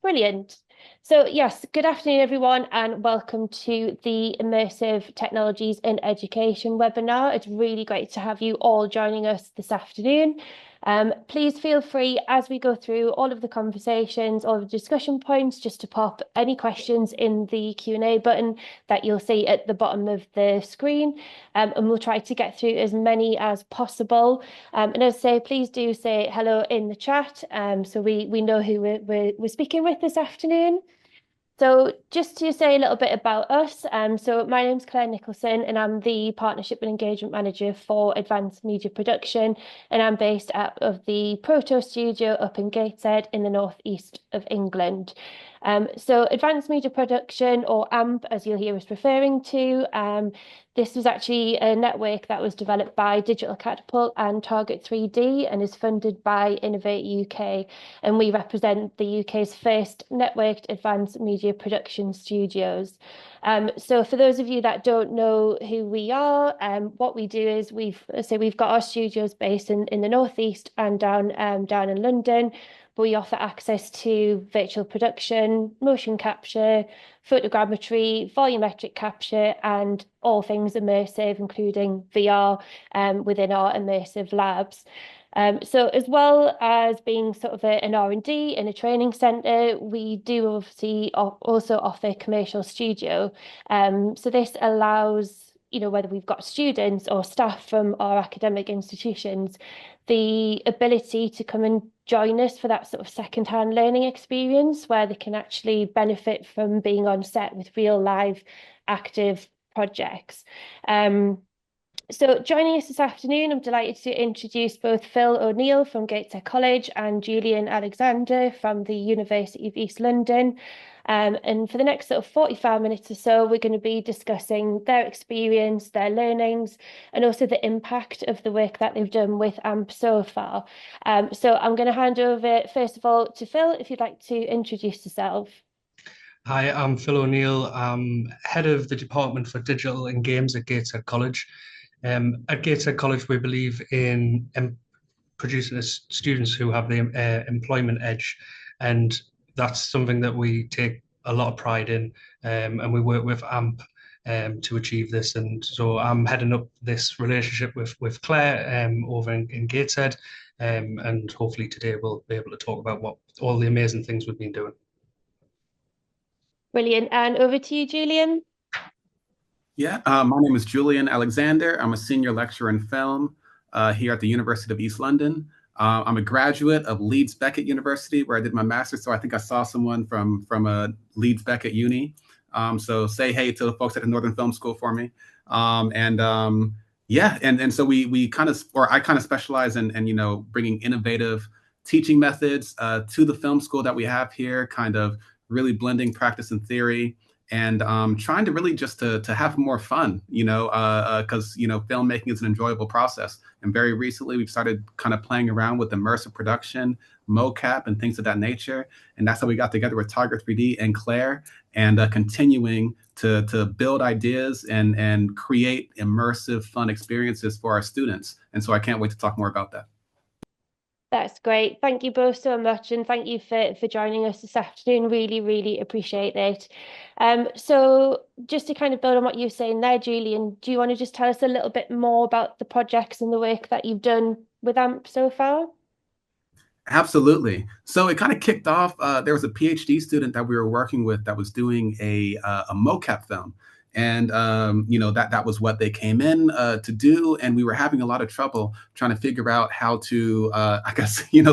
Brilliant. So yes, good afternoon, everyone, and welcome to the Immersive Technologies in Education webinar. It's really great to have you all joining us this afternoon. Please feel free as we go through all of the conversations, all of the discussion points, just to pop any questions in the Q&A button that you'll see at the bottom of the screen. And we'll try to get through as many as possible. And as I say, please do say hello in the chat, so we know who we're speaking with this afternoon. So just to say a little bit about us, so my name's Clare Nicholson and I'm the Partnership and Engagement Manager for Advanced Media Production, and I'm based out of the PROTO studio up in Gateshead in the northeast of England. So Advanced Media Production, or AMP, as you'll hear us referring to, this was actually a network that was developed by Digital Catapult and Target 3D and is funded by Innovate UK. And we represent the UK's first networked advanced media production studios. So for those of you that don't know who we are, what we do is we've got our studios based in the northeast and down in London. We offer access to virtual production, motion capture, photogrammetry, volumetric capture, and all things immersive, including VR, within our immersive labs. So as well as being sort of an R&D and a training centre, we do obviously also offer commercial studio. So this allows, whether we've got students or staff from our academic institutions, the ability to come and join us for that sort of second-hand learning experience where they can actually benefit from being on set with real live active projects. So joining us this afternoon, I'm delighted to introduce both Phil O'Neill from Gateshead College and Julian Alexander from the University of East London. And for the next sort of 45 minutes or so, we're going to be discussing their experience, their learnings, and also the impact of the work that they've done with AMP so far. So I'm going to hand over, first of all, to Phil, if you'd like to introduce yourself. Hi, I'm Phil O'Neill. I'm head of the Department for Digital and Games at Gateshead College. At Gateshead College, we believe in producing students who have the employment edge, and that's something that we take a lot of pride in, and we work with AMP to achieve this. And so I'm heading up this relationship with Claire over in Gateshead, and hopefully today we'll be able to talk about what all the amazing things we've been doing. Brilliant. And over to you, Julian. Yeah, my name is Julian Alexander. I'm a senior lecturer in film here at the University of East London. I'm a graduate of Leeds Beckett University, where I did my master's. So I think I saw someone from Leeds Beckett Uni. So say hey to the folks at the Northern Film School for me. Yeah, and so we kind of, or I kind of specialize in bringing innovative teaching methods to the film school that we have here, kind of really blending practice and theory, and trying to really just to have more fun, because filmmaking is an enjoyable process. And very recently, we've started kind of playing around with immersive production, mocap, and things of that nature. And that's how we got together with Target 3D and Claire, and continuing to build ideas and create immersive, fun experiences for our students. And so I can't wait to talk more about that. That's great. Thank you both so much. And thank you for joining us this afternoon. Really, really appreciate it. So just to kind of build on what you were saying there, Julian, do you want to just tell us a little bit more about the projects and the work that you've done with AMP so far? Absolutely. So it kind of kicked off. There was a PhD student that we were working with that was doing a mocap film. And, that was what they came in to do. And we were having a lot of trouble trying to figure out how to,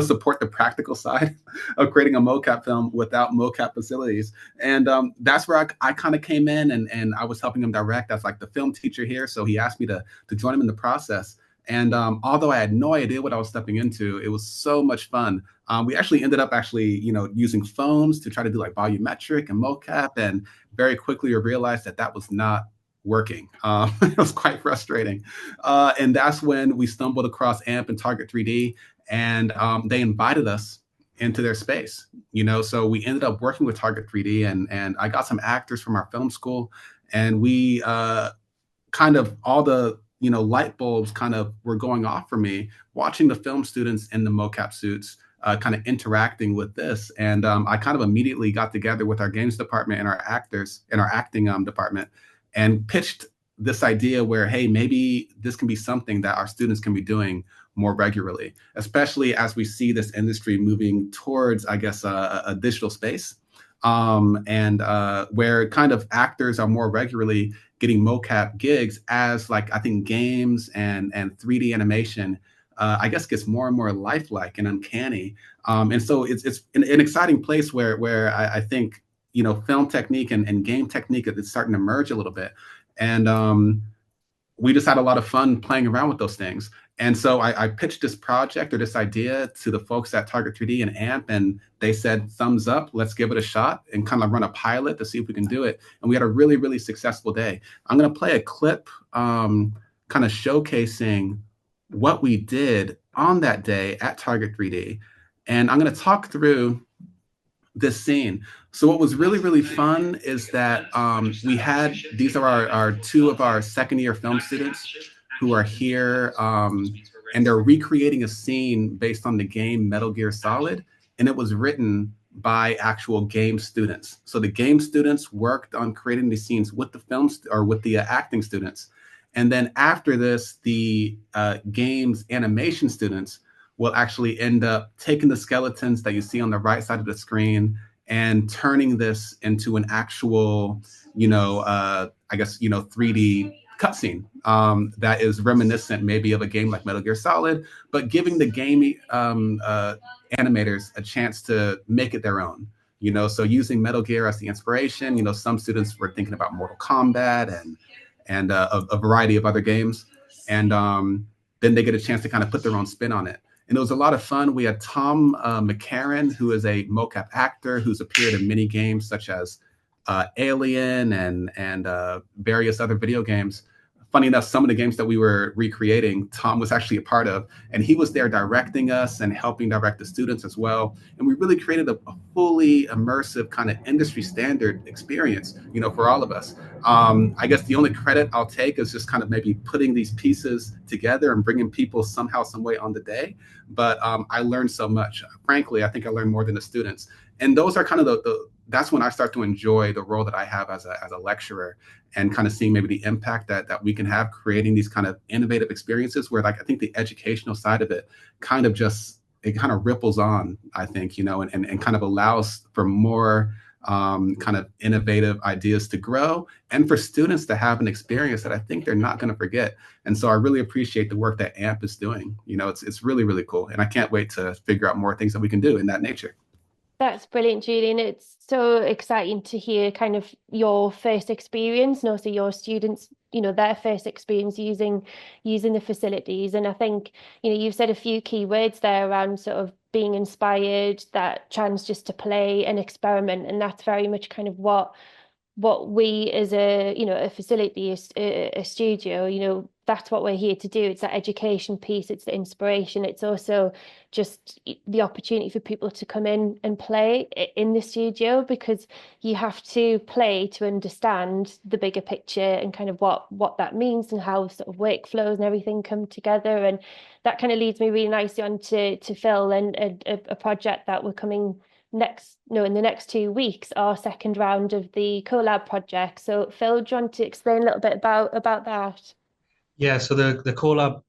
support the practical side of creating a mocap film without mocap facilities. And that's where I kind of came in, and I was helping him direct as like the film teacher here. So he asked me to join him in the process. And although I had no idea what I was stepping into, it was so much fun. We actually ended up using phones to try to do like volumetric and mocap, and very quickly we realized that was not working. It was quite frustrating. And that's when we stumbled across AMP and Target 3D, and they invited us into their space. So we ended up working with Target 3D, and I got some actors from our film school, and we kind of all the light bulbs kind of were going off for me watching the film students in the mocap suits kind of interacting with this. And I kind of immediately got together with our games department and our actors in our acting department and pitched this idea where, hey, maybe this can be something that our students can be doing more regularly, especially as we see this industry moving towards, I guess, a digital space, and where kind of actors are more regularly getting mocap gigs as, like, I think games and 3D animation, I guess, gets more and more lifelike and uncanny. And so it's an exciting place where I think, you know, film technique and game technique is starting to merge a little bit. And we just had a lot of fun playing around with those things. And so I pitched this project or this idea to the folks at Target 3D and AMP, and they said, thumbs up, let's give it a shot and kind of run a pilot to see if we can do it. And we had a really, really successful day. I'm going to play a clip kind of showcasing what we did on that day at Target 3D. And I'm going to talk through this scene. So what was really, really fun is that we had, these are our two of our second year film students who are here, and they're recreating a scene based on the game Metal Gear Solid, and it was written by actual game students. So the game students worked on creating the scenes with the with the acting students. And then after this, the games animation students will actually end up taking the skeletons that you see on the right side of the screen and turning this into an actual, you know, I guess, you know, 3D cutscene that is reminiscent maybe of a game like Metal Gear Solid, but giving the game animators a chance to make it their own. You know, so using Metal Gear as the inspiration, you know, some students were thinking about Mortal Kombat and a variety of other games. And then they get a chance to kind of put their own spin on it. And it was a lot of fun. We had Tom McCarran, who is a mocap actor who's appeared in many games such as Alien and various other video games. Funny enough, some of the games that we were recreating, Tom was actually a part of, and he was there directing us and helping direct the students as well. And we really created a fully immersive kind of industry standard experience, you know, for all of us. I guess the only credit I'll take is just kind of maybe putting these pieces together and bringing people somehow, some way on the day. But I learned so much. Frankly, I think I learned more than the students. And those are kind of that's when I start to enjoy the role that I have as a lecturer, and kind of seeing maybe the impact that we can have creating these kind of innovative experiences where, like, I think the educational side of it kind of ripples on, I think, you know, and kind of allows for more kind of innovative ideas to grow and for students to have an experience that I think they're not going to forget. And so I really appreciate the work that AMP is doing. You know, it's really, really cool. And I can't wait to figure out more things that we can do in that nature. That's brilliant, Julian. It's so exciting to hear kind of your first experience and also your students, you know, their first experience using the facilities. And I think, you know, you've said a few key words there around sort of being inspired, that chance just to play and experiment. And that's very much kind of what we as a, you know, a facility, a studio, you know, that's what we're here to do. It's that education piece, it's the inspiration, it's also just the opportunity for people to come in and play in the studio, because you have to play to understand the bigger picture and kind of what that means and how sort of workflows and everything come together. And that kind of leads me really nicely on to Phil and a project that we're coming in the next 2 weeks, our second round of the collab project. So Phil, do you want to explain a little bit about that? Yeah, so the collab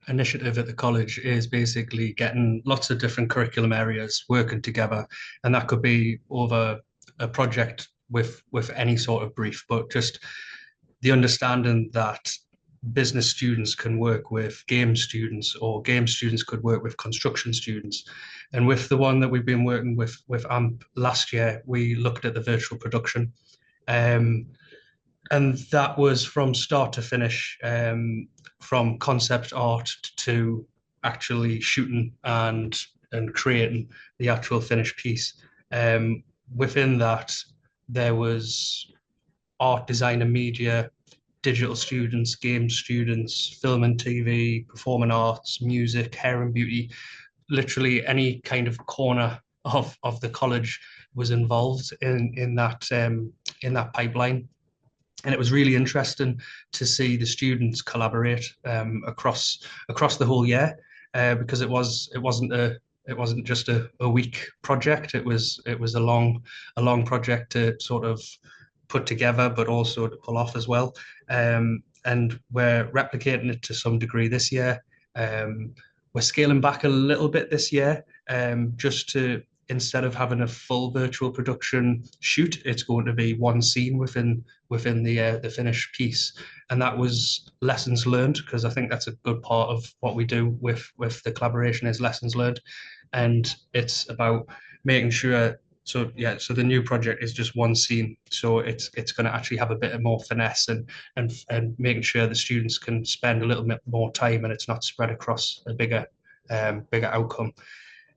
initiative at the college is basically getting lots of different curriculum areas working together, and that could be over a project with any sort of brief, but just the understanding that business students can work with game students, or game students could work with construction students. And with the one that we've been working with AMP last year, we looked at the virtual production. And that was from start to finish, from concept art to actually shooting and creating the actual finished piece. Within that, there was art, design and media, digital students, game students, film and TV, performing arts, music, hair and beauty. Literally any kind of corner of the college was involved in that pipeline. And it was really interesting to see the students collaborate across the whole year, because it wasn't wasn't just a week project. It was a long project to sort of put together, but also to pull off as well. And we're replicating it to some degree this year. We're scaling back a little bit this year, just to, instead of having a full virtual production shoot, it's going to be one scene within the finished piece, and that was lessons learned, because I think that's a good part of what we do with the collaboration is lessons learned, and it's about making sure. So yeah, so the new project is just one scene, so it's going to actually have a bit more finesse and making sure the students can spend a little bit more time and it's not spread across a bigger outcome.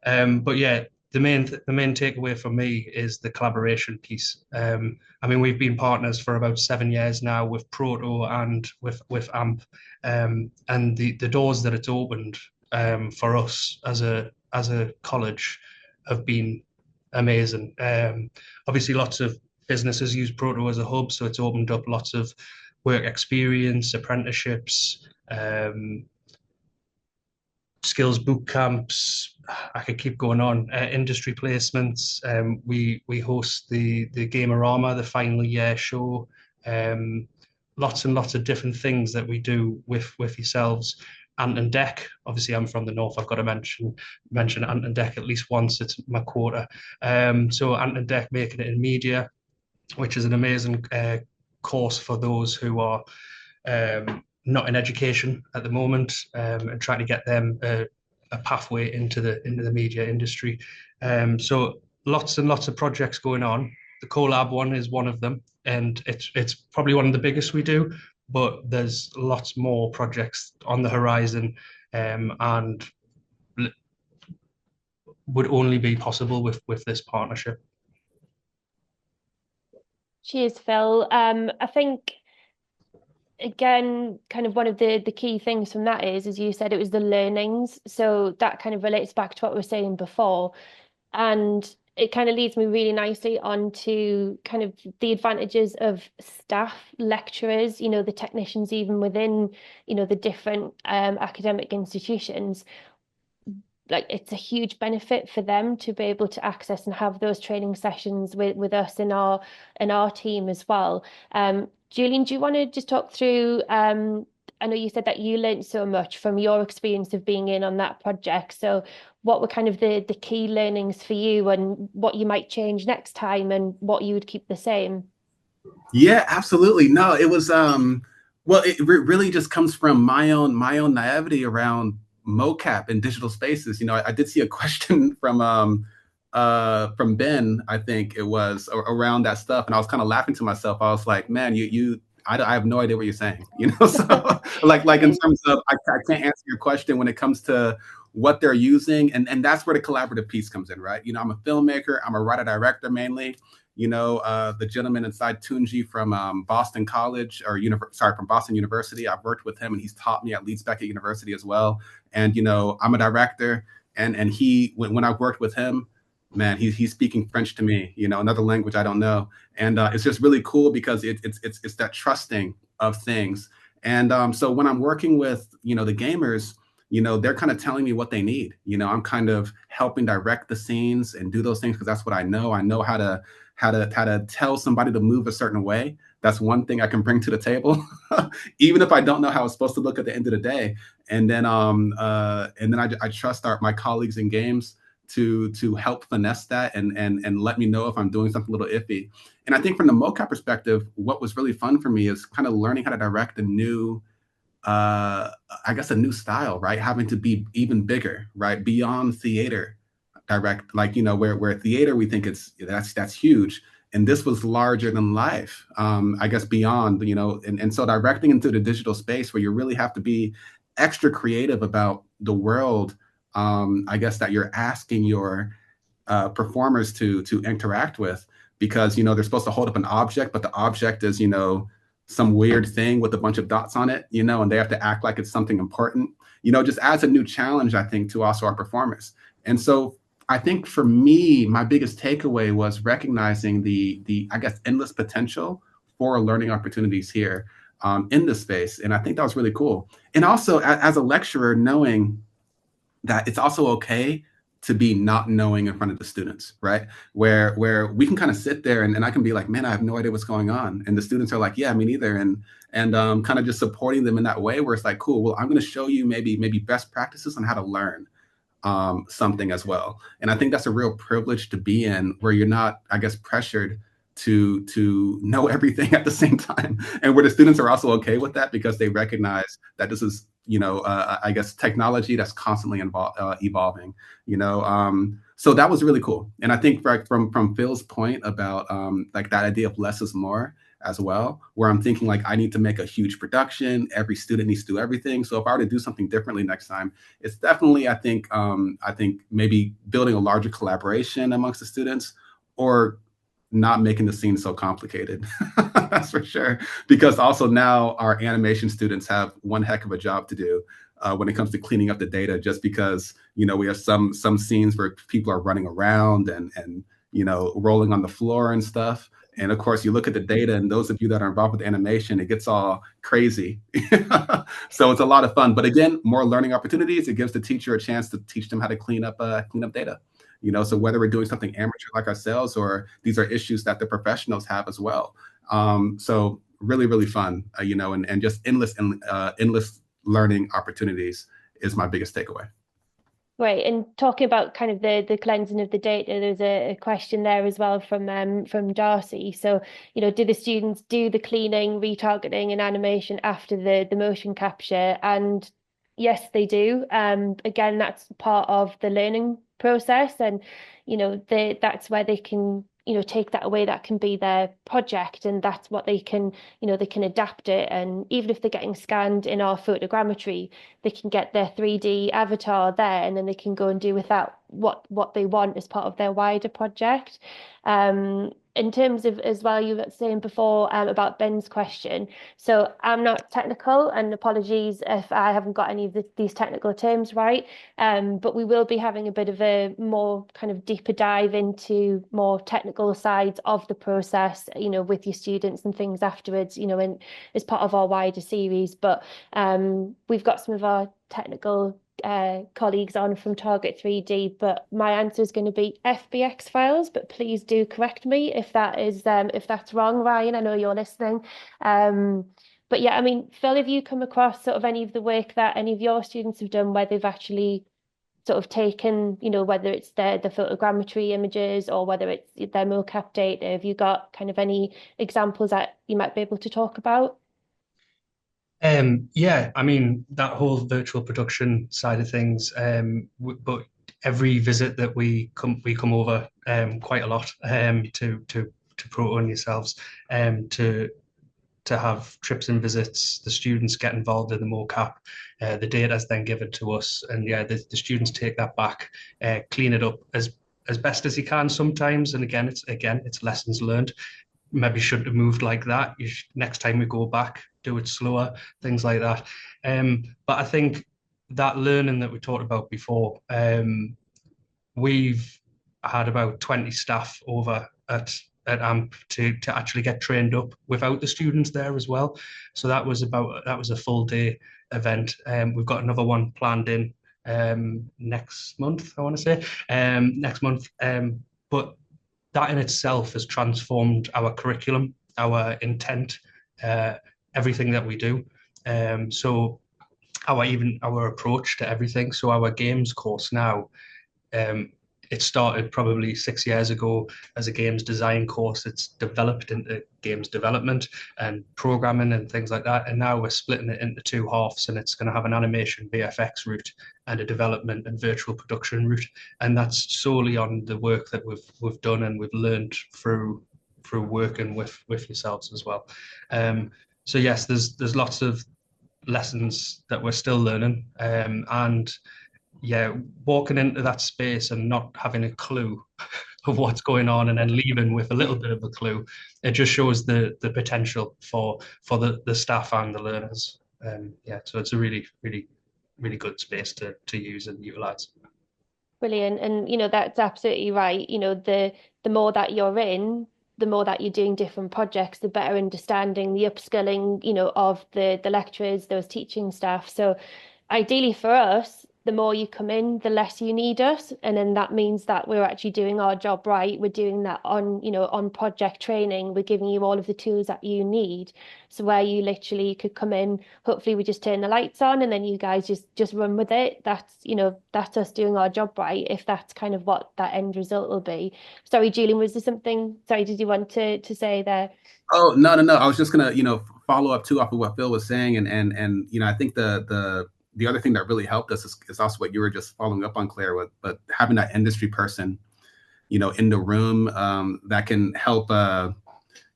But yeah, the main takeaway for me is the collaboration piece. I mean, we've been partners for about 7 years now with PROTO and with AMP, and the doors that it's opened for us as a college have been amazing. Obviously, lots of businesses use PROTO as a hub, so it's opened up lots of work experience, apprenticeships, skills boot camps. I could keep going on. Industry placements. We host the Gamerama, the final year show. Lots and lots of different things that we do with yourselves. Ant and Deck. Obviously, I'm from the north. I've got to mention Ant and Deck at least once. It's my quota. So Ant and Deck making it in media, which is an amazing course for those who are not in education at the moment, and trying to get them a pathway into the media industry. So lots and lots of projects going on. The collab one is one of them, and it's probably one of the biggest we do. But there's lots more projects on the horizon, and would only be possible with this partnership. Cheers, Phil. I think, again, kind of one of the key things from that is, as you said, it was the learnings. So that kind of relates back to what we were saying before. And it kind of leads me really nicely on to kind of the advantages of staff, lecturers, the technicians, even within, the different academic institutions. Like, it's a huge benefit for them to be able to access and have those training sessions with us in our team as well. Julian, do you want to just talk through, I know you said that you learned so much from your experience of being in on that project. So what were kind of the key learnings for you, and what you might change next time, and what you would keep the same? Yeah, absolutely. No, it was well, it really just comes from my own naivety around mocap and digital spaces. I did see a question from Ben, I think it was, around that stuff, and I was kind of laughing to myself. I was like, man, I have no idea what you're saying, so like in terms of, I can't answer your question when it comes to what they're using, and that's where the collaborative piece comes in, right? I'm a filmmaker, I'm a writer director mainly. The gentleman inside Tunji from Boston College, or from Boston University, I've worked with him, and he's taught me at Leeds Beckett University as well. And I'm a director, and he, when I've worked with him, man, he's speaking French to me, another language I don't know, and it's just really cool because it's that trusting of things. And so when I'm working with the gamers, they're kind of telling me what they need. I'm kind of helping direct the scenes and do those things because that's what I know. I know how to tell somebody to move a certain way. That's one thing I can bring to the table, even if I don't know how it's supposed to look at the end of the day. And then I trust my colleagues in games to help finesse that and let me know if I'm doing something a little iffy. And I think from the mocap perspective, what was really fun for me is kind of learning how to direct a new style, right? Having to be even bigger, right? Beyond theater direct, like, where theater, we think that's huge. And this was larger than life, I guess beyond, and so directing into the digital space where you really have to be extra creative about the world, I guess, that you're asking your performers to interact with, because they're supposed to hold up an object, but the object is some weird thing with a bunch of dots on it, and they have to act like it's something important. Just adds a new challenge, I think, to also our performers. And so I think for me, my biggest takeaway was recognizing the I guess endless potential for learning opportunities here in this space, and I think that was really cool. And also, as a lecturer, knowing that it's also okay to be not knowing in front of the students, right? Where we can kind of sit there and I can be like, man, I have no idea what's going on. And the students are like, yeah, me neither. And kind of just supporting them in that way where it's like, cool, well, I'm going to show you maybe best practices on how to learn something as well. And I think that's a real privilege to be in, where you're not, I guess, pressured to know everything at the same time, and where the students are also okay with that because they recognize that this is, I guess, technology that's constantly evolving. So that was really cool. And I think from Phil's point about like that idea of less is more as well, where I'm thinking like I need to make a huge production, every student needs to do everything. So if I were to do something differently next time, it's definitely, I think maybe building a larger collaboration amongst the students, or not making the scene so complicated. That's for sure. Because also now our animation students have one heck of a job to do when it comes to cleaning up the data, just because, we have some scenes where people are running around and rolling on the floor and stuff. And of course, you look at the data, and those of you that are involved with animation, it gets all crazy. So it's a lot of fun. But again, more learning opportunities. It gives the teacher a chance to teach them how to clean up data. So whether we're doing something amateur like ourselves, or these are issues that the professionals have as well. So really, really fun, and just endless learning opportunities is my biggest takeaway. Right, and talking about kind of the cleansing of the data, there's a question there as well from Darcy. So, do the students do the cleaning, retargeting, and animation after the motion capture? And yes, they do. Again, that's part of the learning process, and that's where they can take that away. That can be their project, and that's what they can adapt it. And even if they're getting scanned in our photogrammetry, they can get their 3D avatar there, and then they can go and do with that what they want as part of their wider project. In terms of, as well, you were saying before about Ben's question. So I'm not technical, and apologies if I haven't got any of these technical terms right. But we will be having a bit of a more kind of deeper dive into more technical sides of the process, with your students and things afterwards, as part of our wider series. But we've got some of our technical colleagues on from Target 3D, but my answer is going to be FBX files, but please do correct me if that's wrong, Ryan. I know you're listening. But yeah, I mean, Phil, have you come across sort of any of the work that any of your students have done where they've actually sort of taken, whether it's the photogrammetry images or whether it's their mocap data? Have you got kind of any examples that you might be able to talk about? Yeah, I mean, that whole virtual production side of things, but every visit that we come over quite a lot to Proto and yourselves to have trips and visits. The students get involved in the mocap. The data is then given to us, and yeah, the students take that back, clean it up as best as you can sometimes. And again, it's lessons learned. Maybe shouldn't have moved like that. Next time we go back, do it slower, things like that. But I think that learning that we talked about before, we've had about 20 staff over at AMP to actually get trained up without the students there as well. So that was a full day event. We've got another one planned in next month, I want to say, next month. But that in itself has transformed our curriculum, our intent, everything that we do. So our approach to everything. So our games course now, it started probably 6 years ago as a games design course. It's developed into games development and programming and things like that. And now we're splitting it into two halves, and it's going to have an animation VFX route and a development and virtual production route. And that's solely on the work that we've done and we've learned through working with yourselves as well. So yes, there's lots of lessons that we're still learning, and yeah, walking into that space and not having a clue of what's going on and then leaving with a little bit of a clue, it just shows the potential for the staff and the learners. Yeah, so it's a really, really, really good space to use and utilize. Brilliant. And that's absolutely right. The more that you're in, the more that you're doing different projects, the better understanding, the upskilling, of the lecturers, those teaching staff. So ideally for us, the more you come in, the less you need us. And then that means that we're actually doing our job right. We're doing that on, on project training. We're giving you all of the tools that you need. So where you literally could come in, hopefully we just turn the lights on and then you guys just run with it. That's, that's us doing our job right, if that's kind of what that end result will be. Sorry, Julian, was there something, sorry, did you want to say there? Oh, no, no, no. I was just gonna, follow up too off of what Phil was saying, and I think the other thing that really helped us is also what you were just following up on, Claire, with, but having that industry person, in the room, that can help,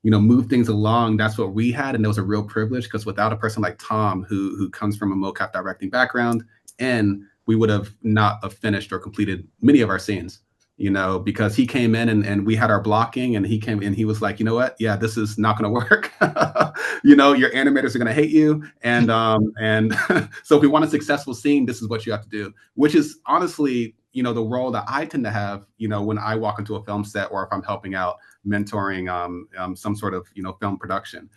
move things along. That's what we had, and it was a real privilege, because without a person like Tom, who comes from a mocap directing background, and we would have not have finished or completed many of our scenes. Because he came in and we had our blocking, and he came and he was like, you know what? Yeah, this is not going to work. Your animators are going to hate you. And so if we want a successful scene, this is what you have to do, which is honestly, the role that I tend to have, when I walk into a film set, or if I'm helping out mentoring some sort of, film production.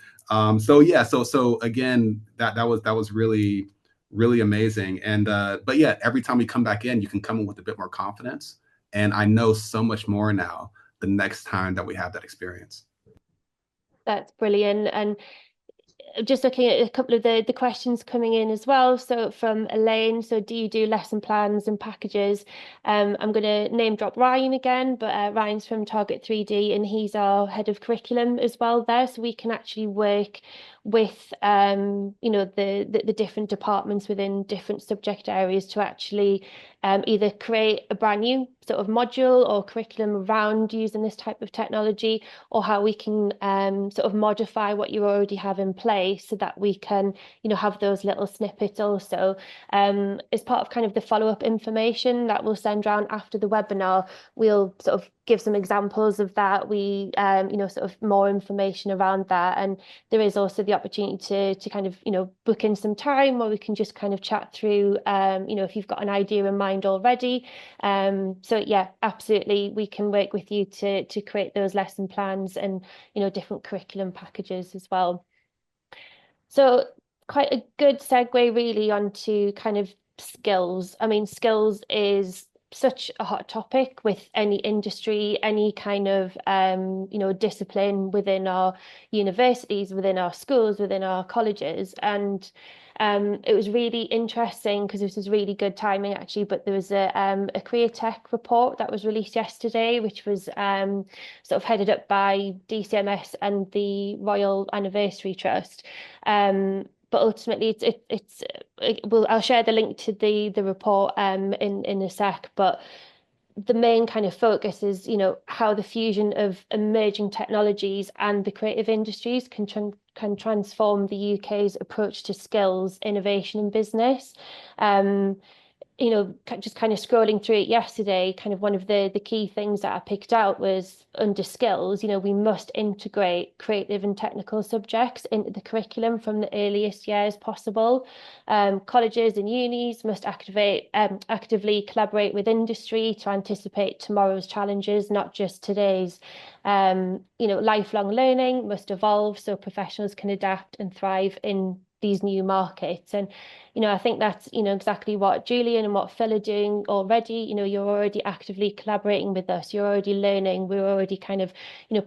So again, that was really, really amazing. And but yeah, every time we come back in, you can come in with a bit more confidence. And I know so much more now the next time that we have that experience. That's brilliant. And just looking at a couple of the questions coming in as well. So from Elaine, so do you do lesson plans and packages? I'm going to name drop Ryan again, but Ryan's from Target 3D and he's our head of curriculum as well there. So we can actually work with the different departments within different subject areas to actually either create a brand new sort of module or curriculum around using this type of technology, or how we can sort of modify what you already have in place so that we can have those little snippets also. As part of kind of the follow-up information that we'll send around after the webinar, we'll sort of give some examples of that. We sort of more information around that, and there is also the opportunity to kind of book in some time where we can just kind of chat through if you've got an idea in mind already. So yeah, absolutely, we can work with you to create those lesson plans and different curriculum packages as well. So quite a good segue really onto kind of skills. I mean, skills is such a hot topic with any industry, any kind of discipline within our universities, within our schools, within our colleges. And it was really interesting because this was really good timing actually, but there was a career tech report that was released yesterday, which was sort of headed up by DCMS and the Royal Anniversary Trust. But ultimately, I'll share the link to the report in a sec. But the main kind of focus is, how the fusion of emerging technologies and the creative industries can transform the UK's approach to skills, innovation, and business. Just kind of scrolling through it yesterday, kind of one of the key things that I picked out was under skills, we must integrate creative and technical subjects into the curriculum from the earliest years possible. Colleges and unis must actively collaborate with industry to anticipate tomorrow's challenges, not just today's. Lifelong learning must evolve so professionals can adapt and thrive in these new markets. And I think that's exactly what Julian and what Phil are doing already. You're already actively collaborating with us, you're already learning, we're already kind of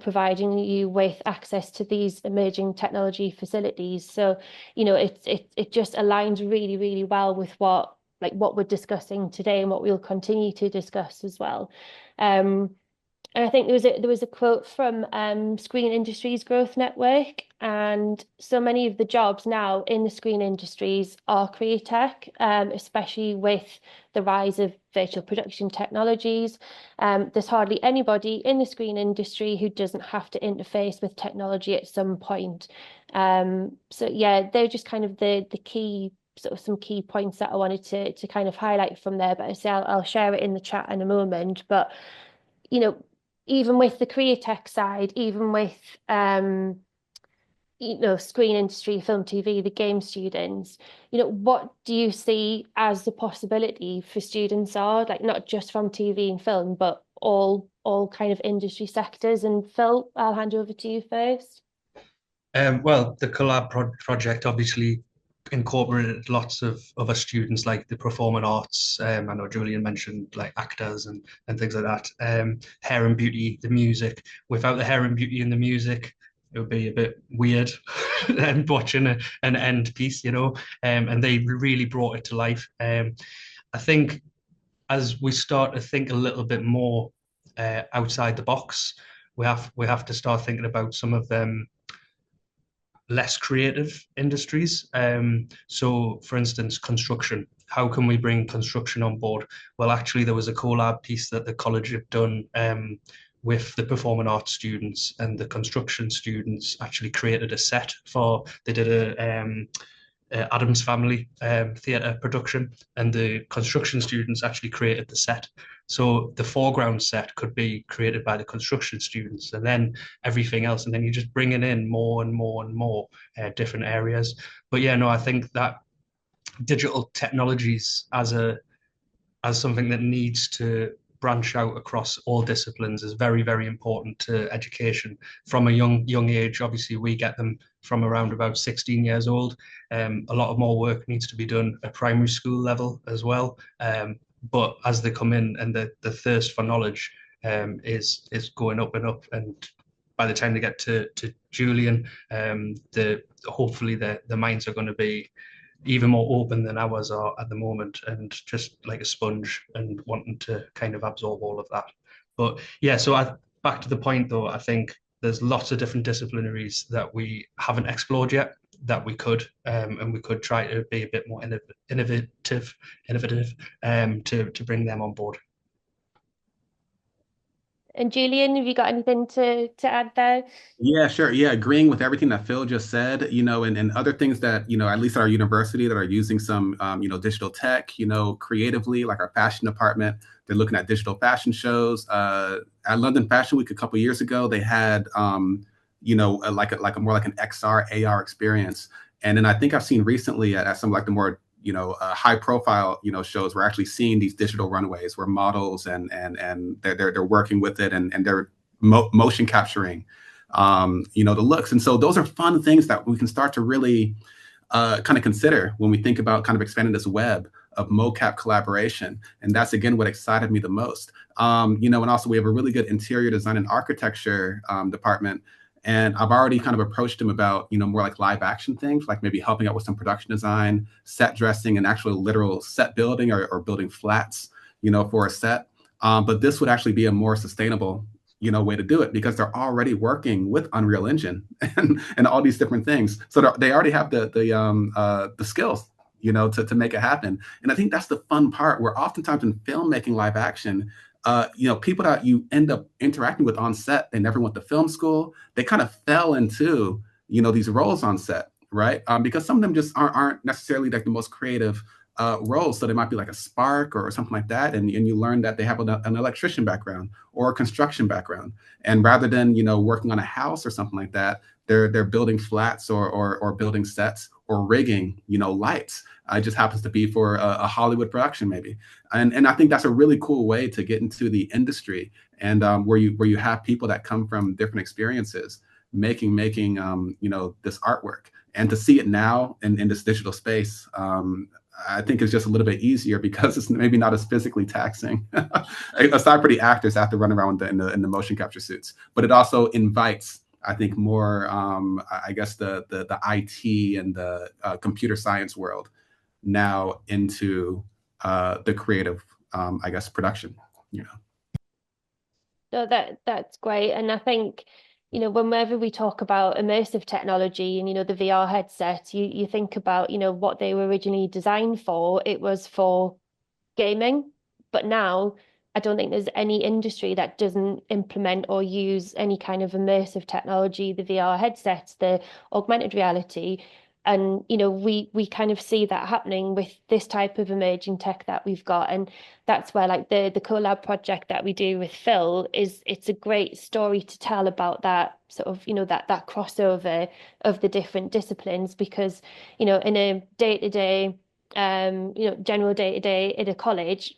providing you with access to these emerging technology facilities. So it just aligns really, really well with what we're discussing today and what we'll continue to discuss as well. And I think there was a quote from Screen Industries Growth Network, and so many of the jobs now in the screen industries are career tech, especially with the rise of virtual production technologies. There's hardly anybody in the screen industry who doesn't have to interface with technology at some point. So yeah, they're just kind of the key sort of some key points that I wanted to kind of highlight from there. But I say I'll share it in the chat in a moment. But even with the career tech side, even with screen industry, film, TV, the game students, what do you see as the possibility for students are not just from TV and film, but all kind of industry sectors? And Phil, I'll hand over to you first. Well, the collab project obviously incorporated lots of other students like the performing arts. I know Julian mentioned like actors and things like that. Hair and beauty, the music. Without the hair and beauty and the music, it would be a bit weird and watching an end piece, you know. And they really brought it to life. I think as we start to think a little bit more outside the box, we have to start thinking about some of them less creative industries. So, for instance, construction. How can we bring construction on board? Well, actually, there was a collab piece that the college had done with the performing arts students, and the construction students actually created a set for. They did a Adam's Family theatre production, and the construction students actually created the set. So the foreground set could be created by the construction students, and then everything else, and then you're just bringing in more and more and more different areas. But yeah, no, I think that digital technologies as something that needs to branch out across all disciplines is very, very important to education from a young age. Obviously, we get them from around about 16 years old. A lot of more work needs to be done at primary school level as well. But as they come in, and the thirst for knowledge is going up and up, and by the time they get to Julian, the hopefully the minds are going to be even more open than ours are at the moment, and just like a sponge and wanting to kind of absorb all of that. But yeah, so back to the point though, I think there's lots of different disciplinaries that we haven't explored yet that we could, and we could try to be a bit more innovative, to bring them on board. And Julian, have you got anything to add there? Yeah, sure. Yeah, agreeing with everything that Phil just said, and other things that, at least at our university that are using some, digital tech, creatively, like our fashion department, they're looking at digital fashion shows. At London Fashion Week a couple years ago, they had, like a more like an XR, AR experience. And then I think I've seen recently at some like the more, high profile, shows, we're actually seeing these digital runways where models and they're working with it, and they're motion capturing the looks. And so those are fun things that we can start to really kind of consider when we think about kind of expanding this web of mocap collaboration. And that's, again, what excited me the most. And also we have a really good interior design and architecture department. And I've already kind of approached him about, more like live action things, like maybe helping out with some production design, set dressing, and actual literal set building or building flats, for a set. But this would actually be a more sustainable way to do it, because they're already working with Unreal Engine and all these different things. So they already have the skills, to make it happen. And I think that's the fun part, where oftentimes in filmmaking live action, people that you end up interacting with on set, they never went to film school. They kind of fell into, these roles on set, right? Because some of them just aren't necessarily like the most creative roles. So they might be like a spark or something like that. And you learn that they have an electrician background or a construction background. And rather than, working on a house or something like that, they're building flats or building sets or rigging, lights. It just happens to be for a Hollywood production maybe. And I think that's a really cool way to get into the industry, and where you have people that come from different experiences making this artwork. And to see it now in this digital space, I think it's just a little bit easier, because it's maybe not as physically taxing. Aside for the actors have to run around in the motion capture suits, but it also invites, I think, more, I guess, the IT and the computer science world now into the creative, I guess, production. No, that's great. And I think, whenever we talk about immersive technology and, the VR headsets, you think about, what they were originally designed for. It was for gaming, but now I don't think there's any industry that doesn't implement or use any kind of immersive technology, the VR headsets, the augmented reality. And we kind of see that happening with this type of emerging tech that we've got. And that's where, like, the collab project that we do with Phil it's a great story to tell about that sort of, that crossover of the different disciplines. Because in a day-to-day general day-to-day in a college,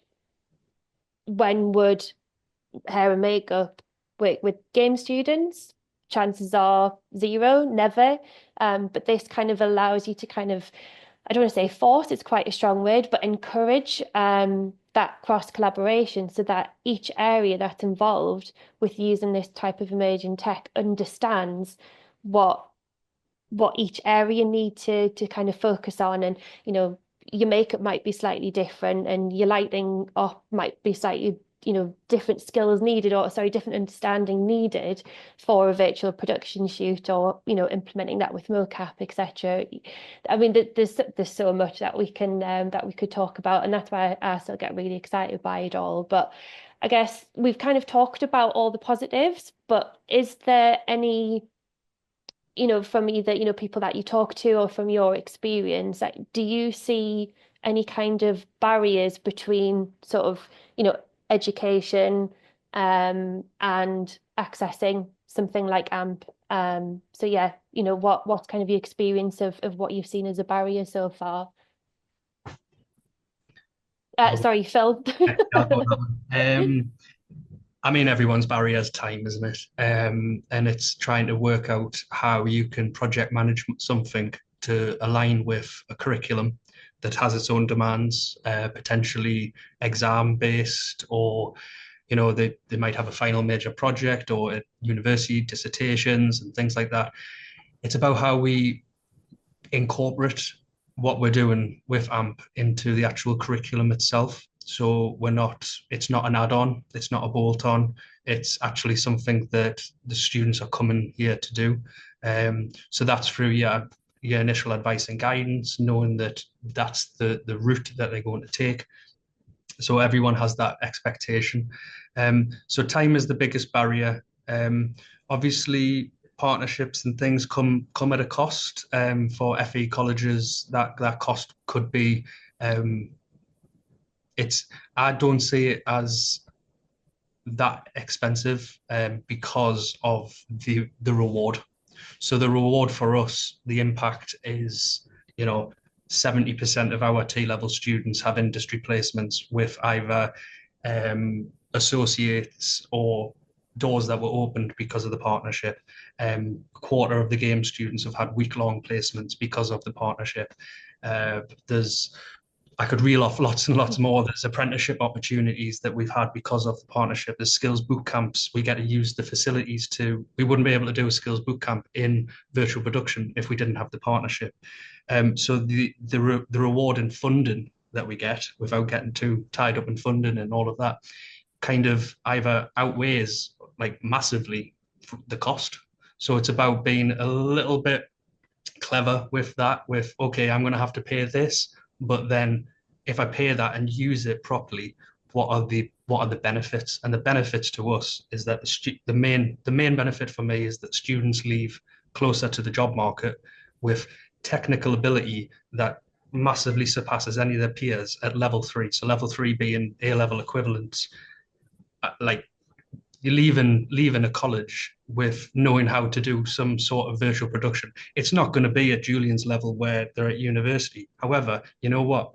when would hair and makeup work with game students? Chances are zero, never. But this kind of allows you to kind of I don't want to say force, it's quite a strong word, but encourage that cross collaboration so that each area that's involved with using this type of emerging tech understands what each area need to kind of focus on. And your makeup might be slightly different and your lighting up might be slightly different skills needed, or sorry, different understanding needed for a virtual production shoot, or implementing that with mocap, etc. I mean, there's so much that we could talk about, and that's why I still get really excited by it all. But I guess we've kind of talked about all the positives, but is there any from either, people that you talk to or from your experience, like, do you see any kind of barriers between sort of, education and accessing something like AMP? So yeah, what's kind of your experience of what you've seen as a barrier so far? Sorry, Phil. I mean, everyone's barrier is time, isn't it? And it's trying to work out how you can project manage something to align with a curriculum that has its own demands, potentially exam-based, or they might have a final major project or at university dissertations and things like that. It's about how we incorporate what we're doing with AMP into the actual curriculum itself. So it's not an add-on, it's not a bolt-on, it's actually something that the students are coming here to do. So that's through your initial advice and guidance, knowing that that's the route that they're going to take. So everyone has that expectation. So time is the biggest barrier. Obviously, partnerships and things come at a cost. For FE colleges, that cost could be I don't see it as that expensive because of the reward. So the reward for us, the impact is, 70% of our T-level students have industry placements with either associates or doors that were opened because of the partnership. A quarter of the game students have had week-long placements because of the partnership. I could reel off lots and lots more. There's apprenticeship opportunities that we've had because of the partnership. There's skills boot camps. We get to use the facilities we wouldn't be able to do a skills boot camp in virtual production if we didn't have the partnership. So the reward in funding that we get, without getting too tied up in funding and all of that, kind of either outweighs like massively the cost. So it's about being a little bit clever with that, okay, I'm going to have to pay this, but then if I pay that and use it properly, what are the benefits? And the benefits to us is that the main benefit for me is that students leave closer to the job market with technical ability that massively surpasses any of their peers at level 3. So level 3 being A-level equivalents. Like, you're leaving a college with knowing how to do some sort of virtual production. It's not going to be at Julian's level where they're at university. However, you know what?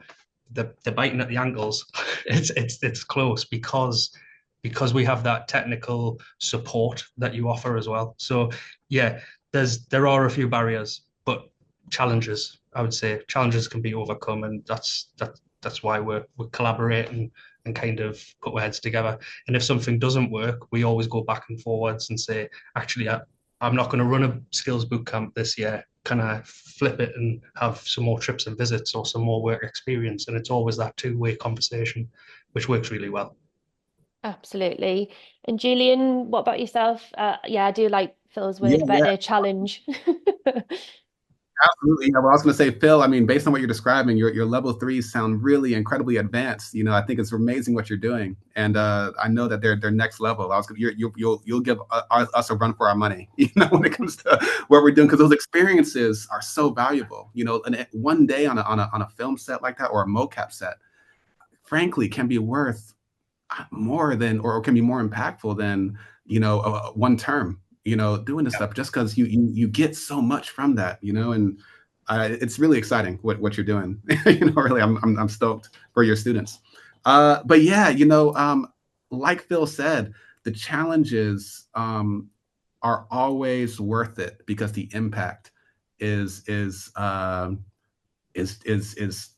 They're biting at the ankles. It's close because we have that technical support that you offer as well. So yeah, there are a few barriers, but challenges, I would say, challenges can be overcome, and that's why we're collaborating and kind of put our heads together. And if something doesn't work, we always go back and forwards and say, actually, I'm not going to run a skills bootcamp this year. Can I flip it and have some more trips and visits or some more work experience? And it's always that two-way conversation, which works really well. Absolutely. And Julian, what about yourself? Yeah, I do like Phil's word about a challenge. Absolutely. Yeah, well, I was going to say, Phil, I mean, based on what you're describing, your level 3s sound really incredibly advanced. I think it's amazing what you're doing, and I know that they're next level. You'll give us a run for our money, when it comes to what we're doing, because those experiences are so valuable. And one day on a film set like that, or a mocap set, frankly, can be worth more than, or can be more impactful than one term. Doing this stuff, just because you get so much from that, and it's really exciting what you're doing. Really, I'm stoked for your students. But yeah, like Phil said, the challenges are always worth it because the impact is is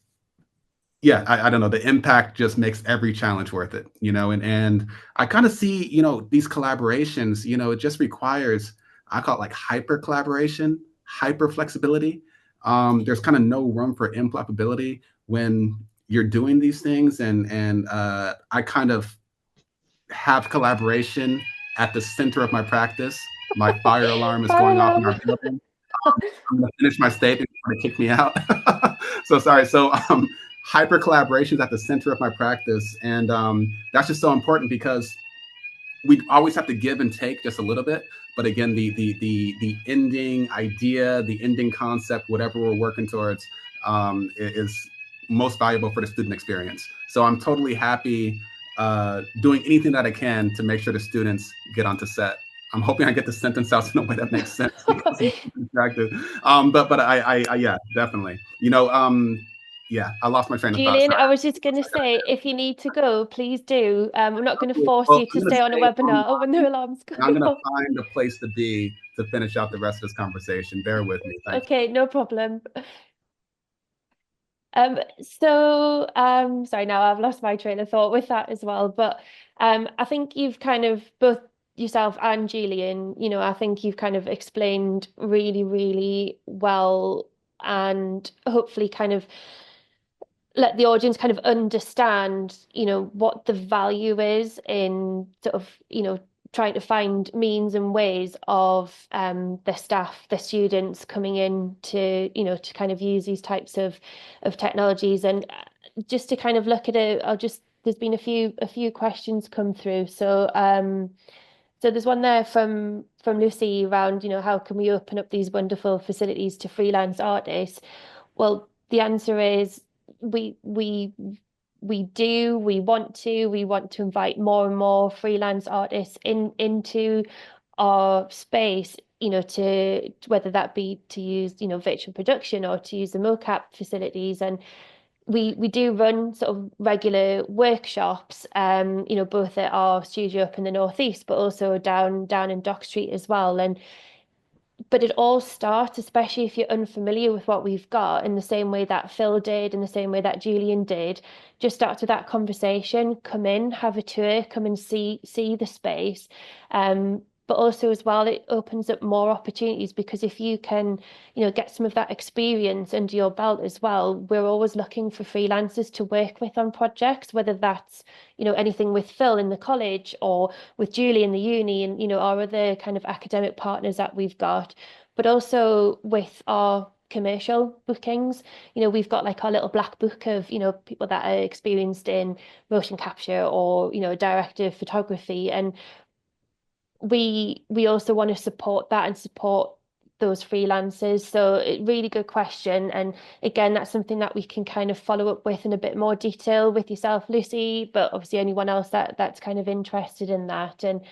yeah, I don't know. The impact just makes every challenge worth it, and I kind of see, these collaborations, it just requires, I call it like hyper collaboration, hyper flexibility. There's kind of no room for implacability when you're doing these things. And I kind of have collaboration at the center of my practice. My fire alarm is Fire going off in alarm. our building. I'm going to finish my statement before they kick me out. So sorry. So hyper collaboration is at the center of my practice, and that's just so important because we always have to give and take just a little bit. But again, the ending idea, the ending concept, whatever we're working towards, is most valuable for the student experience. So I'm totally happy doing anything that I can to make sure the students get onto set. I'm hoping I get the sentence out in a way that makes sense because I'm distracted. But I yeah, definitely. Yeah, I lost my train of thought. Julian, Sorry. I was just going to say, if you need to go, please do. I'm not going to force Well, you to stay on a webinar when the alarm's I'm going gonna off. find a place to be to finish out the rest of this conversation. Bear with me. Thank you. Okay, no problem. Sorry, now I've lost my train of thought with that as well. But I think you've kind of both yourself and Julian, I think you've kind of explained really, really well and hopefully kind of let the audience kind of understand, what the value is in sort of, trying to find means and ways of the staff, the students coming in to, to kind of use these types of technologies. And just to kind of look at it, there's been a few questions come through. So there's one there from Lucy around, how can we open up these wonderful facilities to freelance artists? Well, the answer is we we we want to invite more and more freelance artists into our space, to whether that be to use, virtual production or to use the mocap facilities. And we do run sort of regular workshops, both at our studio up in the northeast, but also down in Dock Street as well. But it all starts, especially if you're unfamiliar with what we've got, in the same way that Phil did, in the same way that Julian did, just starts with that conversation. Come in, have a tour, come and see the space. But also as well, it opens up more opportunities because if you can, get some of that experience under your belt as well, we're always looking for freelancers to work with on projects, whether that's, anything with Phil in the college or with Julie in the uni and, our other kind of academic partners that we've got, but also with our commercial bookings. We've got like our little black book of, people that are experienced in motion capture or, director photography. And we also want to support that and support those freelancers. So really good question. And again, that's something that we can kind of follow up with in a bit more detail with yourself, Lucy, but obviously anyone else that's kind of interested in that. And,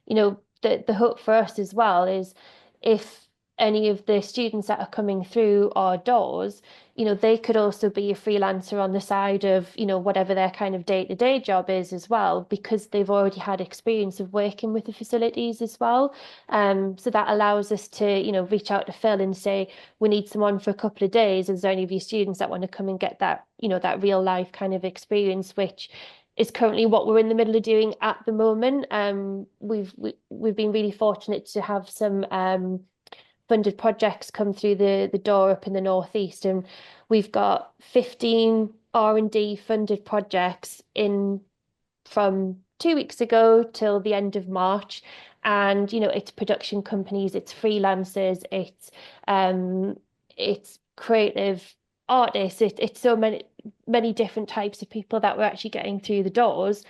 the hope for us as well is if any of the students that are coming through our doors, they could also be a freelancer on the side of, whatever their kind of day-to-day job is as well, because they've already had experience of working with the facilities as well. So that allows us to, reach out to Phil and say, we need someone for a couple of days. Is there any of your students that want to come and get that, that real life kind of experience, which is currently what we're in the middle of doing at the moment. We've been really fortunate to have some funded projects come through the door up in the northeast, and we've got 15 R&D funded projects in from 2 weeks ago till the end of March. And it's production companies, it's freelancers, it's creative artists, it's so many different types of people that we're actually getting through the doors.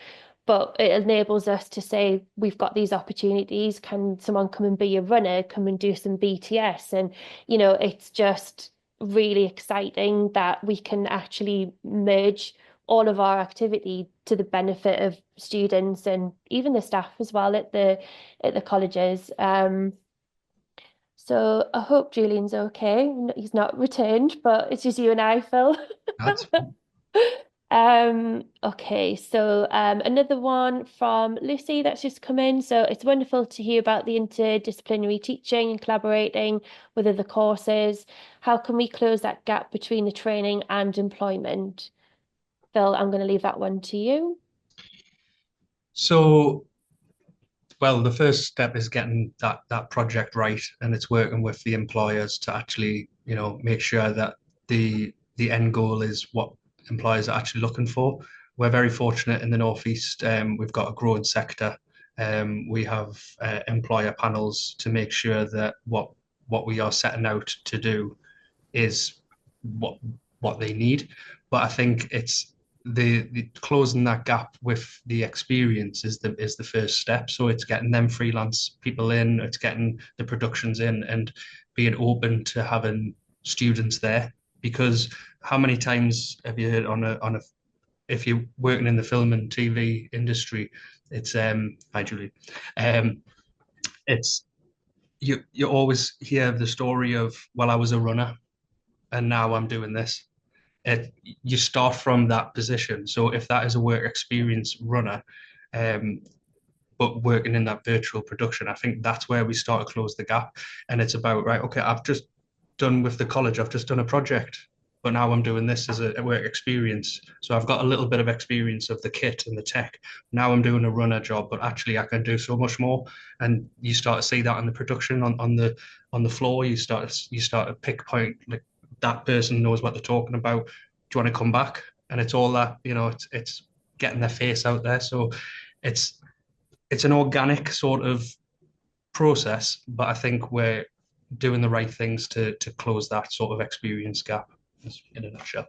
But it enables us to say, we've got these opportunities. Can someone come and be a runner, come and do some BTS? And, it's just really exciting that we can actually merge all of our activity to the benefit of students and even the staff as well at the colleges. So I hope Julian's okay. He's not returned, but it's just you and I, Phil. That's Okay, so another one from Lucy that's just come in. So it's wonderful to hear about the interdisciplinary teaching and collaborating with other courses. How can we close that gap between the training and employment? Phil, I'm going to leave that one to you. So, well, the first step is getting that project right, and it's working with the employers to actually, make sure that the end goal is what employers are actually looking for. We're very fortunate in the Northeast. We've got a growing sector. We have employer panels to make sure that what we are setting out to do is what what they need. But I think it's the closing that gap with the experience is the first step. So it's getting them freelance people in, it's getting the productions in, and being open to having students there. Because how many times have you heard on a if you're working in the film and TV industry, it's hi Julie, it's you always hear the story of, well, I was a runner and now I'm doing this. You start from that position. So if that is a work experience runner, um, but working in that virtual production, I think that's where we start to close the gap. And it's about, right, okay, I've just done with the college, I've just done a project, but now I'm doing this as a work experience. So I've got a little bit of experience of the kit and the tech. Now I'm doing a runner job, but actually I can do so much more. And you start to see that in the production on the floor. You start to pick point, like that person knows what they're talking about. Do you want to come back? And it's all that, it's getting their face out there. So it's it's an organic sort of process, but I think we're doing the right things to close that sort of experience gap in a nutshell.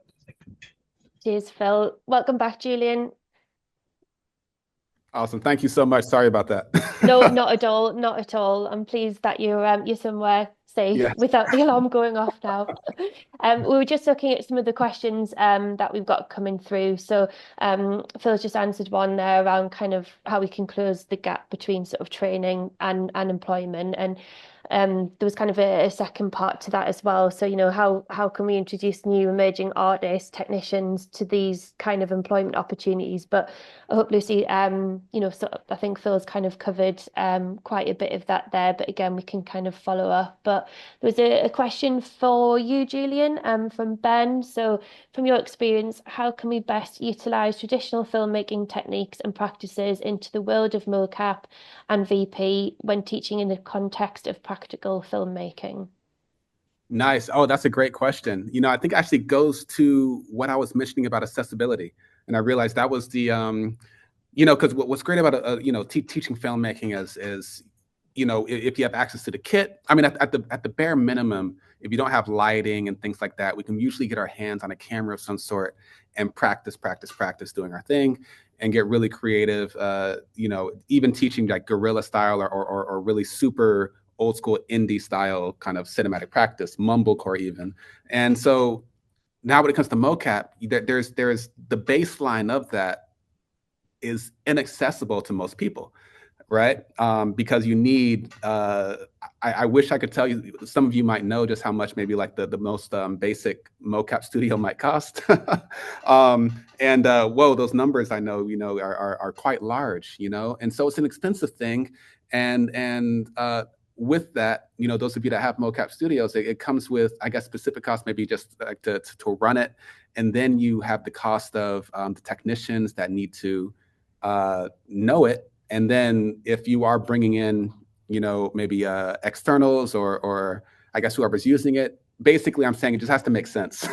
Cheers, Phil. Welcome back, Julian. Awesome. Thank you so much. Sorry about that. No, not at all, not at all. I'm pleased that you're somewhere safe Yes. without the alarm going off now. We were just looking at some of the questions that we've got coming through. So Phil's just answered one there around kind of how we can close the gap between sort of training and employment. And there was kind of a second part to that as well. So, how can we introduce new emerging artists, technicians to these kind of employment opportunities? But I hope, Lucy, so I think Phil's kind of covered quite a bit of that there. But again, we can kind of follow up. But there was a question for you, Julian, from Ben. So, from your experience, how can we best utilize traditional filmmaking techniques and practices into the world of mocap and VP when teaching in the context of practical filmmaking? Nice. Oh, that's a great question. I think actually goes to what I was mentioning about accessibility. And I realized that was the, because what's great about, teaching filmmaking is, if you have access to the kit, I mean, at the bare minimum, if you don't have lighting and things like that, we can usually get our hands on a camera of some sort and practice doing our thing and get really creative, even teaching like guerrilla style or really super old school indie style kind of cinematic practice, mumblecore even. And so now when it comes to mocap, there's the baseline of that is inaccessible to most people, right? Because you need, I wish I could tell you, some of you might know just how much maybe like the most basic mocap studio might cost. Whoa, those numbers I know, are quite large, and so it's an expensive thing. And with that, those of you that have mocap studios, it comes with, I guess, specific costs, maybe just like to run it. And then you have the cost of the technicians that need to know it. And then if you are bringing in, maybe externals or I guess whoever's using it, basically I'm saying it just has to make sense,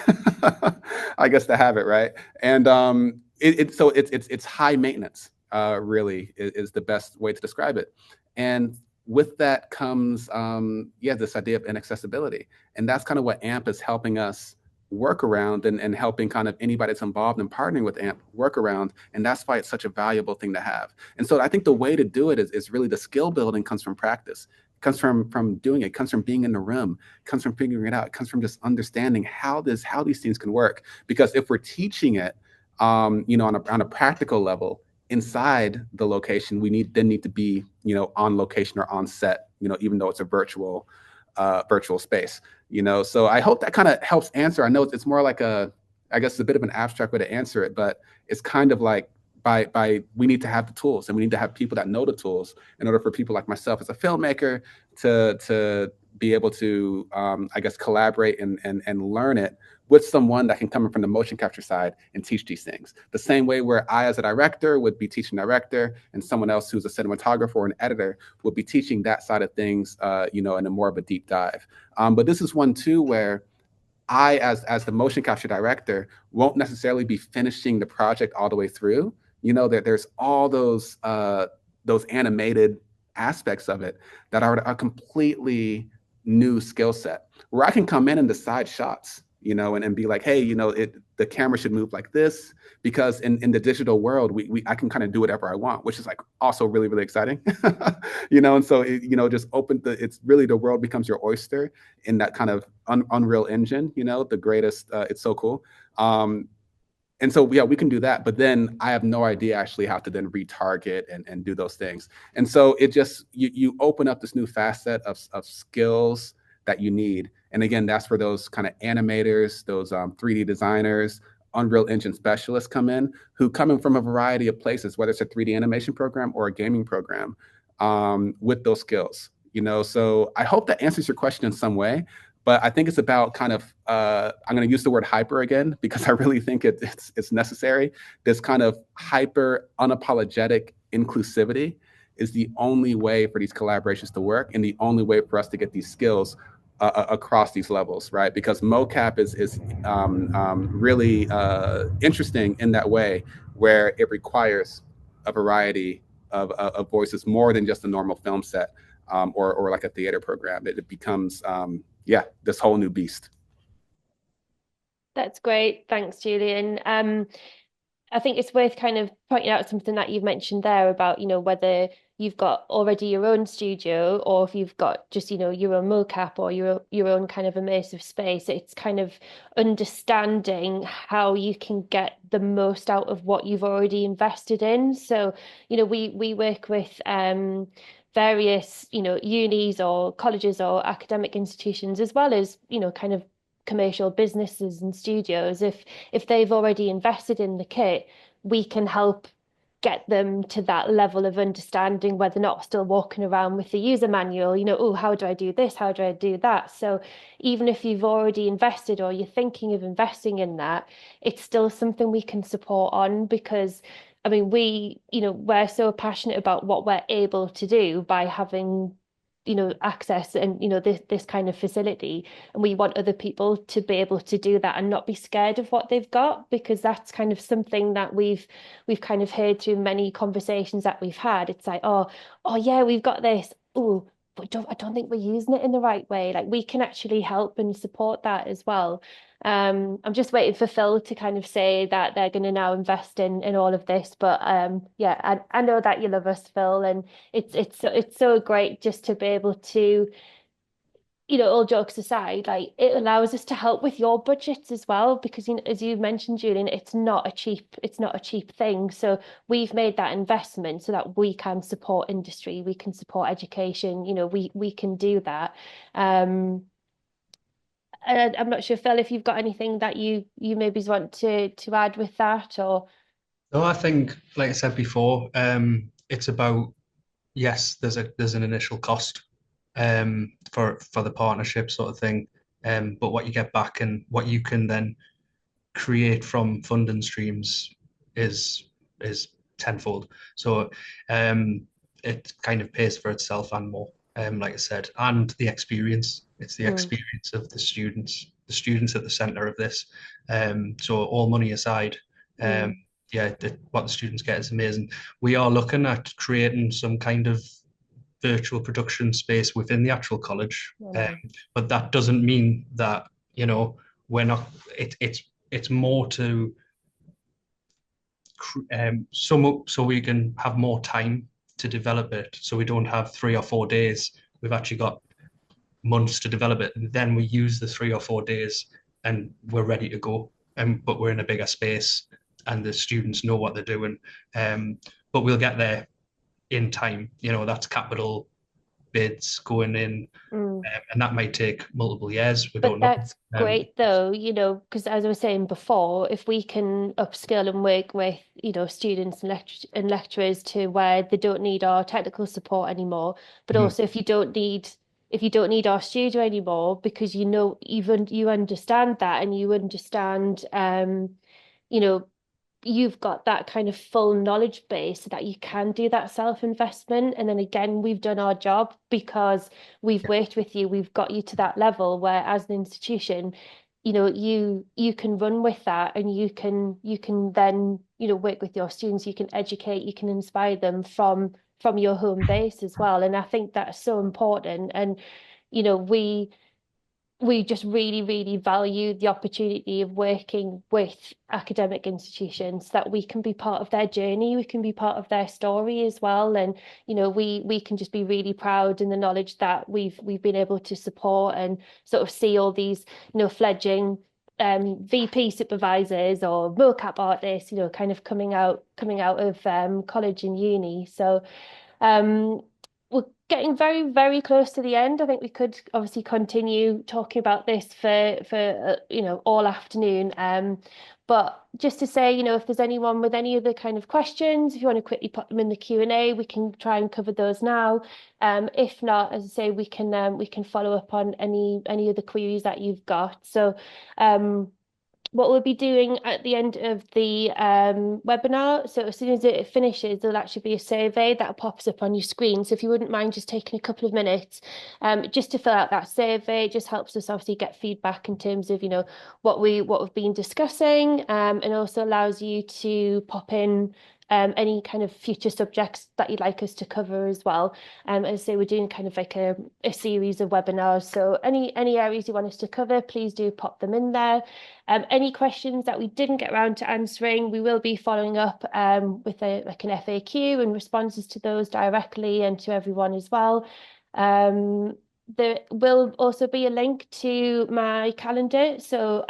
I guess, to have it, right? And so it's high maintenance, really is the best way to describe it. And with that comes, this idea of inaccessibility. And that's kind of what AMP is helping us work around and helping kind of anybody that's involved in partnering with AMP work around. And that's why it's such a valuable thing to have. And so I think the way to do it is really the skill building comes from practice. It comes from doing it, comes from being in the room, comes from figuring it out, it comes from just understanding how these things can work. Because if we're teaching it, on a practical level, inside the location, we need to be, on location or on set, even though it's a virtual space, so I hope that kind of helps answer. I know it's more like a I guess it's a bit of an abstract way to answer it, but it's kind of like by we need to have the tools, and we need to have people that know the tools in order for people like myself as a filmmaker to be able to I guess collaborate and learn it with someone that can come in from the motion capture side and teach these things. The same way where I as a director would be teaching director, and someone else who's a cinematographer or an editor would be teaching that side of things, you know, in a more of a deep dive. But this is one too where I, as the motion capture director, won't necessarily be finishing the project all the way through. You know, that there's all those animated aspects of it that are a completely new skill set where I can come in and decide shots, you know, and be like, hey, you know, the camera should move like this, because in the digital world, I can kind of do whatever I want, which is like also really, really exciting. You know, and so you know, just it's really the world becomes your oyster in that kind of Unreal Engine, you know, the greatest. It's so cool. And so yeah, we can do that, but then I have no idea actually how to then retarget and do those things. And so it just you open up this new facet of skills that you need. And again, that's where those kind of animators, those 3D designers, Unreal Engine specialists come in, who come in from a variety of places, whether it's a 3D animation program or a gaming program, with those skills. You know, so I hope that answers your question in some way. But I think it's about kind of I'm going to use the word hyper again, because I really think it's necessary. This kind of hyper unapologetic inclusivity is the only way for these collaborations to work, and the only way for us to get these skills across these levels, right? Because mocap is really interesting in that way, where it requires a variety of voices more than just a normal film set, or like a theater program. It becomes yeah, this whole new beast. That's great. Thanks, Julian. I think it's worth kind of pointing out something that you've mentioned there about, you know, whether you've got already your own studio or if you've got just, you know, your own mocap or your own kind of immersive space. It's kind of understanding how you can get the most out of what you've already invested in. So, you know, we work with various, you know, unis or colleges or academic institutions, as well as, you know, kind of commercial businesses and studios. If they've already invested in the kit, we can help get them to that level of understanding where they're not still walking around with the user manual, you know, oh, how do I do this? How do I do that? So even if you've already invested or you're thinking of investing in that, it's still something we can support on, because I mean, you know, we're so passionate about what we're able to do by having, you know, access and, you know, this kind of facility, and we want other people to be able to do that and not be scared of what they've got, because that's kind of something that we've kind of heard through many conversations that we've had. It's like, oh yeah, we've got this, oh, but I don't think we're using it in the right way. Like, we can actually help and support that as well. I'm just waiting for Phil to kind of say that they're going to now invest in all of this. But yeah, I know that you love us, Phil, and it's so great just to be able to, you know, all jokes aside, like, it allows us to help with your budgets as well, because, you know, as you mentioned, Julian, it's not a cheap thing. So we've made that investment so that we can support industry, we can support education, you know, we can do that. And I'm not sure, Phil, if you've got anything that you maybe want to add with that, or No, I think, like I said before, it's about, yes, there's an initial cost for the partnership sort of thing, but what you get back and what you can then create from funding streams is tenfold. So it kind of pays for itself and more, like I said, and the experience. It's the experience of the students at the center of this. So all money aside, yeah, what the students get is amazing. We are looking at creating some kind of virtual production space within the actual college, but that doesn't mean that, you know, we're not. It's more to so we can have more time to develop it. So we don't have 3 or 4 days. We've actually got months to develop it, and then we use the 3 or 4 days, and we're ready to go. But we're in a bigger space, and the students know what they're doing. But we'll get there in time. You know, that's capital bids going in, and that might take multiple years. We But don't know. that's great though, because as I was saying before, if we can upskill and work with, students and lecturers to where they don't need our technical support anymore, but Mhm. also if you don't need our studio anymore because even you understand that and you understand you know you've got that kind of full knowledge base so that you can do that self-investment. And then again, we've done our job because we've worked with you, we've got you to that level where as an institution, you can run with that and you can then, work with your students, you can educate, you can inspire them from your home base as well. And I think that's so important. And we just really, really value the opportunity of working with academic institutions that we can be part of their journey, we can be part of their story as well. And, we can just be really proud in the knowledge that we've been able to support and sort of see all these, fledgling VP supervisors or mocap artists, kind of coming out of college and uni. So um, we're getting very, very close to the end. I think we could obviously continue talking about this for all afternoon. But just to say, if there's anyone with any other kind of questions, if you want to quickly put them in the Q&A, we can try and cover those now. If not, as I say, we can follow up on any other queries that you've got. So what we'll be doing at the end of the webinar. So as soon as it finishes, there'll actually be a survey that pops up on your screen. So if you wouldn't mind just taking a couple of minutes just to fill out that survey, it just helps us obviously get feedback in terms of, what we've been discussing, and also allows you to pop in any kind of future subjects that you'd like us to cover as well. As I say, we're doing kind of like a series of webinars. So any areas you want us to cover, please do pop them in there. Any questions that we didn't get around to answering, we will be following up with an FAQ and responses to those directly and to everyone as well. There will also be a link to my calendar. So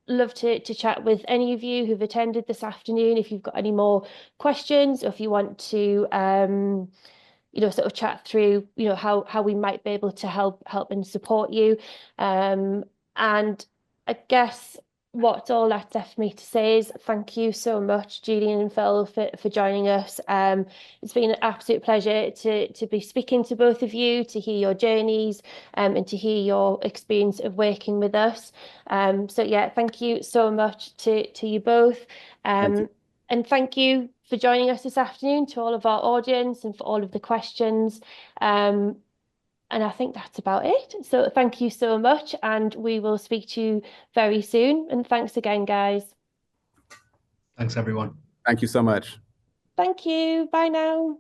love to chat with any of you who've attended this afternoon. If you've got any more questions or if you want to sort of chat through, how we might be able to help and support you. And I guess what's all that's left for me to say is thank you so much, Julian and Phil, for joining us. It's been an absolute pleasure to be speaking to both of you, to hear your journeys, and to hear your experience of working with us. So yeah, thank you so much to you both. And thank you for joining us this afternoon, to all of our audience and for all of the questions. And I think that's about it. So thank you so much, and we will speak to you very soon. And thanks again, guys. Thanks, everyone. Thank you so much. Thank you. Bye now.